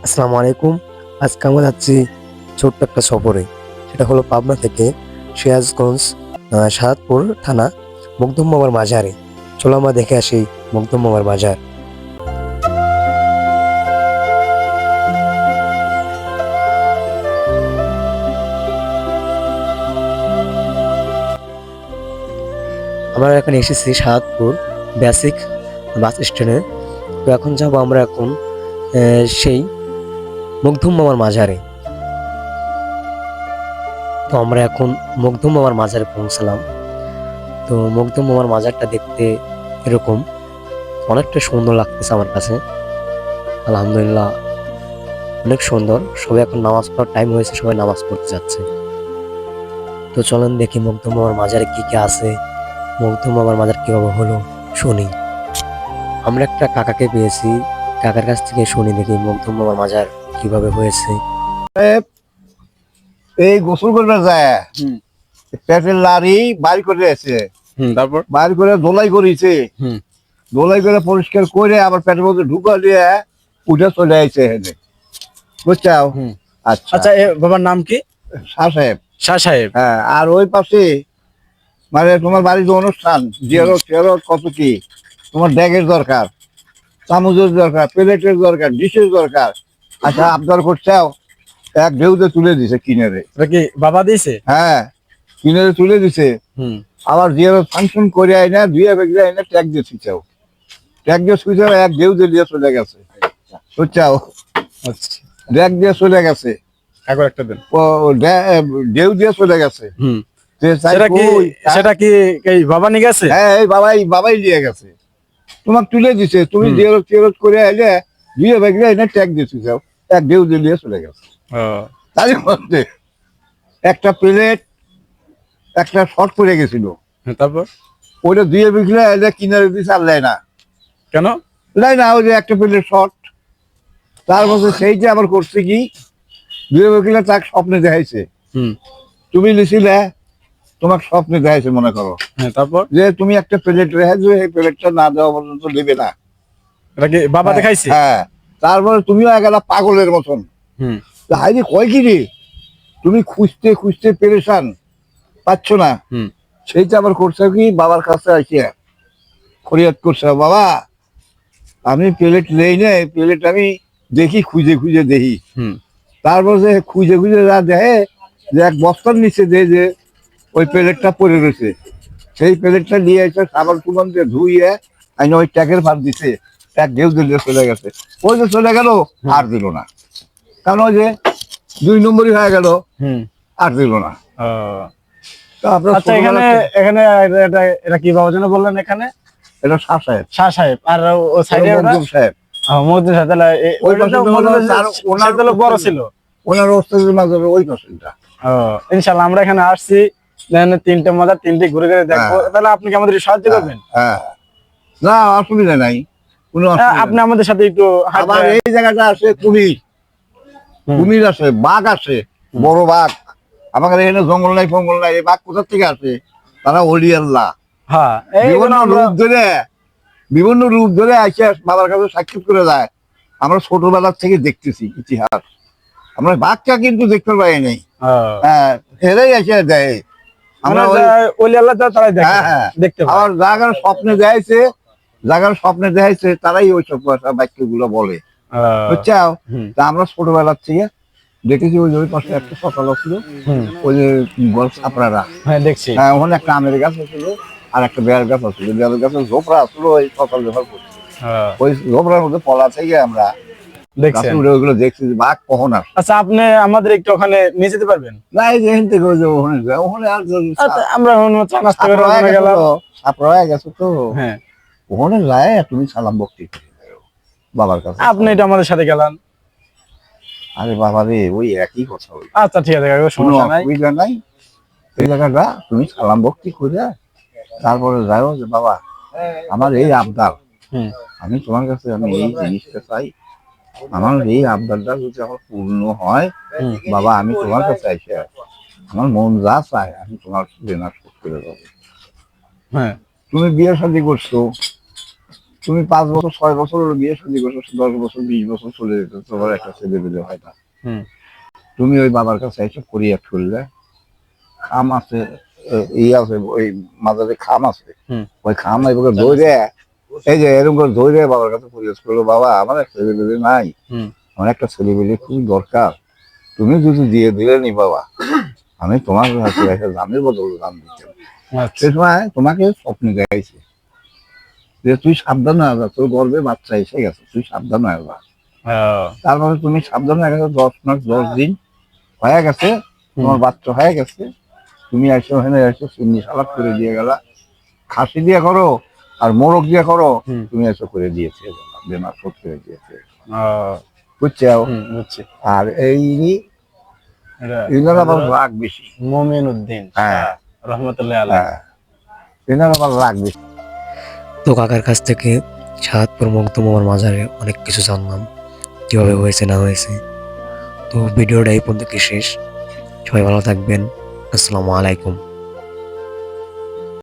আসসালামু আলাইকুম। আজকে আমরা যাচ্ছি ছোট্ট একটা সফরে। সেটা হলো পাবনা থেকে সিরাজগঞ্জ, সাহাদপুর থানা, মখদুম মামার মাজারে। চলো আমরা দেখে আসি মখদুম মামার মাজার। আমরা এখন এসেছি সাহাদপুর বেসিক বাস স্ট্যান্ডে। তো এখন যাবো আমরা এখন সেই মখদুম মামার মাজারে। তো আমরা এখন মখদুম মামার মাজারে পৌঁছালাম। তো মখদুম মামার মাজারটা দেখতে এরকম অনেকটা সুন্দর লাগতেছে আমার কাছে। আলহামদুলিল্লাহ, অনেক সুন্দর। সবাই এখন নামাজ পড়ার টাইম হয়েছে, সবাই নামাজ পড়তে যাচ্ছে। তো চলেন দেখি মখদুম মামার মাজারে কি কি আছে, মখদুম মামার মাজার কিভাবে হলো শুনি। আমরা একটা কাকাকে পেয়েছি, কাকার কাছ থেকে শুনি দেখি মখদুম মামার মাজার কিভাবে হয়েছে। এই গোসল করবে যায় পেটের লাড়ি বাইর করে আছে, তারপর বাইর করে দোলাই করেছে, দোলাই করে পরিষ্কার করে আবার পেটের মধ্যে ঢুকা দিয়ে উঠে চলে আইছে হেনে, বুঝছাও? আচ্ছা আচ্ছা, বাবার নাম কি? শাহ সাহেব। শাহ সাহেব। হ্যাঁ, আর ওই পাশে মানে তোমার বাড়ির যে অনুষ্ঠান, জিয়ারত টিয়ারত কত কি, তোমার ড্যাগের দরকার, চামচের দরকার, প্লেটের দরকার, ডিশের দরকার। আচ্ছা, আবদার করছাও, এক ঢেউতে তুলে দিছে কিনেরে। এটা কি বাবা দিয়েছে? হ্যাঁ, কিনেরে তুলে দিছে। আবার জিয়ারত ফাংশন করে আইনা দুইয়া বেগরে আইনা ট্যাগ দিয়ে শুইছাও, ট্যাগ দিয়ে শুইছাও, এক ঢেউ দিয়ে চলে গেছে, বুঝছাও? আচ্ছা, ট্যাগ দিয়ে চলে গেছে, একবার একটা দেন। ঢেউ দিয়ে চলে গেছে। সেটা কি এই বাবা নিয়ে গেছে? হ্যাঁ, এই বাবাই দিয়ে গেছে, তোমাকে তুলে দিছে, তুমি জিয়ারত টিয়ারত করে আইলে দুইয়া বেগরে আইনা ট্যাগ দিয়ে শুইছাও, এক ঢেউ দিয়ে চলে গেছে। তার মধ্যে একটা প্লেট, একটা শর্ট পড়ে গেছিল, তারপর ওইটা দুইয়ে বিকলে আইলে কিনারে দিছে, আর লাই না। কেন লাই না, ওই যে একটা প্লেট শর্ট। তার মধ্যে সেইটা আবার করছে কি, দুইয়ে বিকলে তাকে স্বপ্নে দেখাইছে, তুমি লিছিলে, তোমাকে স্বপ্নে দেখাইছে মনে করো। তারপর যে তুমি একটা প্লেট রেখেছো, এই প্লেটটা না দেওয়া পর্যন্ত নেবে না। এটা কি বাবা দেখাইছে? হ্যাঁ, তারপরে তুমিও গেলা পাগলের মতন। হাইরে কয় কি রে, তুমি খুঁজতে খুঁজতে পেরেছান, পাচ্ছ না। সেইটা আবার করছে কি, বাবার কাছে আসিয়া ফরিয়াদ করছে, বাবা আমি প্লেট নেই না, প্লেট আমি দেখি, খুঁজে খুঁজে দেখি। তারপর যে খুঁজে খুঁজে যা দেখে যে এক বস্তার নিচে যে ওই প্লেটটা পড়ে রয়েছে, সেই প্লেটটা নিয়ে এসে সাবান সুবান দিয়ে ধুইয়ে আইন ওই ট্যাগের ভাত দিছে, ট্যাগ ঢেউ দিলে চলে গেছে। ওই যে চলে গেল, আর দিল না, কারণ ওই যে 2 নম্বরই হয়ে গেল, আর দিল না। আচ্ছা, এখানে এখানে এটা কি বাবা যেন বললেন? এখানে এটা শাহ সাহেব। শাহ সাহেব, আর ও সাইডে মখদুম সাহেব। মখদুম সাহেব। তাহলে ওই পাশে ওনার তো বড় ছিল, ওনার ওস্তাদের মাঝে ওই পাশেটা। ইনশাআল্লাহ আমরা এখানে আসছি, তিনটে মজা, তিনটে ঘুরে ঘুরে দেখবো। তাহলে আপনি কি আমাদের সাহায্য করবেন? হ্যাঁ, না অসুবিধা নাই, কোনো আপনি আমাদের সাথে একটু আবার এই জায়গাটা আছে কুমির, কুমির আছে, বাঘ আছে, বড় বাঘ। আমাদের এখানে জঙ্গল নাই ফঙ্গল নাই, এই বাঘ কোথা থেকে আসে? তারা ওলি আল্লাহ বিভিন্ন রূপ ধরে আসে বাবার কাছে সাক্ষাৎ করে যায়। আমরা ছোটবেলার থেকে দেখতেছি ইতিহাস, আমরা বাঘটা কিন্তু দেখতে পাই নাই। হ্যাঁ, এরাই এসে দেয়, আমরা আবার জায়গার স্বপ্নে দেখাইছে, জায়গার স্বপ্নে দেখাইছে, তারাই ওই সব কথা বাক্য গুলো বলে, বুঝছাও? তা আমরা ছোটবেলার থেকে দেখেছি। ওই ওই পাশে একটা সকাল ছিল, ওই যে ছাপড়ারা, দেখছি, হ্যাঁ, ওখানে একটা আমের গাছ ছিল, আর একটা বেয়ার গাছ ছিল, বেয়ার গাছের ঝোপড়া আসলো, ওই সকাল ব্যবহার করছে, ওই ঝোপড়ার মধ্যে পলা থেকে আমরা ওইগুলো দেখছি, বাঘ কখন আসে। আচ্ছা, আপনি আমাদের একটু ওখানে নিয়ে যেতে পারবেন? না, এই যে থেকে ওখানে যায়, ওখানে আর আমরা ছাপড়া হয়ে গেছে তো, হ্যাঁ, ওখানে যায় তুমি সালাম ভক্তি বাবার কাছে। আপনি এটা আমাদের সাথে গেলেন। আরে বাবা রে, ওই একই কথা। আচ্ছা, ঠিক আছে, সমস্যা নাই, অসুবিধা নাই। এই জায়গাটা তুমি সালাম ভক্তি করে তারপরে যাও যে বাবা আমার এই আবদার, আমি তোমার কাছে আমি এই জিনিসটা চাই, আমার এই আবদারটা যদি আমার পূর্ণ হয়, বাবা আমি তোমার কাছে এসে আমার মন যা চায় আমি তোমার দেনা শোধ করে দেবো। হ্যাঁ, তুমি বিয়ে শাদী করছো, তুমি 5 বছর 6 বছর হলো বিয়ে শাদী করছো, 10 বছর 20 বছর চলে যেত, তোমার একটা ছেলে পেলে হয় না। হুম। তুমি ওই বাবার কাছে এসে করিয়া করলে, খাম আছে, ই আছে, ওই মাজারে খাম আছে, হুম। ওই খাম এবার ধরে, এই যে এরকম করে ধরে বাবার কাছে পরিবেশ করলো, বাবা আমার একটা ছেলে পেলে নাই, হুম। আমার একটা ছেলে পেলে খুব দরকার, তুমি যদি দিয়ে দিলে নি বাবা, আমি তোমার কাছে একটা দামের বদলে দাম দিতে। আচ্ছা। সে সময় তোমাকে স্বপ্নে দেখাইছে যে তুই সাবধান হয়ে যা, তোর গর্বে বাচ্চা এসে গেছে, তুই সাবধান হয়ে যা। তারপরে তুমি সাবধান হয়ে গেছে, 10 মাস 10 দিন হয়ে গেছে, তোমার বাচ্চা হয়ে গেছে, তুমি এসে ওখানে এসে চিনি সালাদ করে দিয়ে গেলা, খাসি দিয়ে করো আর মোরগ দিয়ে করো, তুমি এসে করে দিয়েছে, বেমার শোধ করে দিয়েছে, বুঝছো? বুঝছি। আর এই এনার আবার রাগ বেশি, মোমিন উদ্দিন হ্যাঁ রহমতুল্লাহ আলাইহি। হ্যাঁ, এনার আবার রাগ বেশি। তো কাকার কাছ থেকে সাহাদপুর মখদুম মামার মাজারে অনেক কিছু জানলাম, কিভাবে হয়েছে না হয়েছে। তো ভিডিওটা এই পর্যন্ত শেষ। সবাই ভালো থাকবেন। আসসালামু আলাইকুম।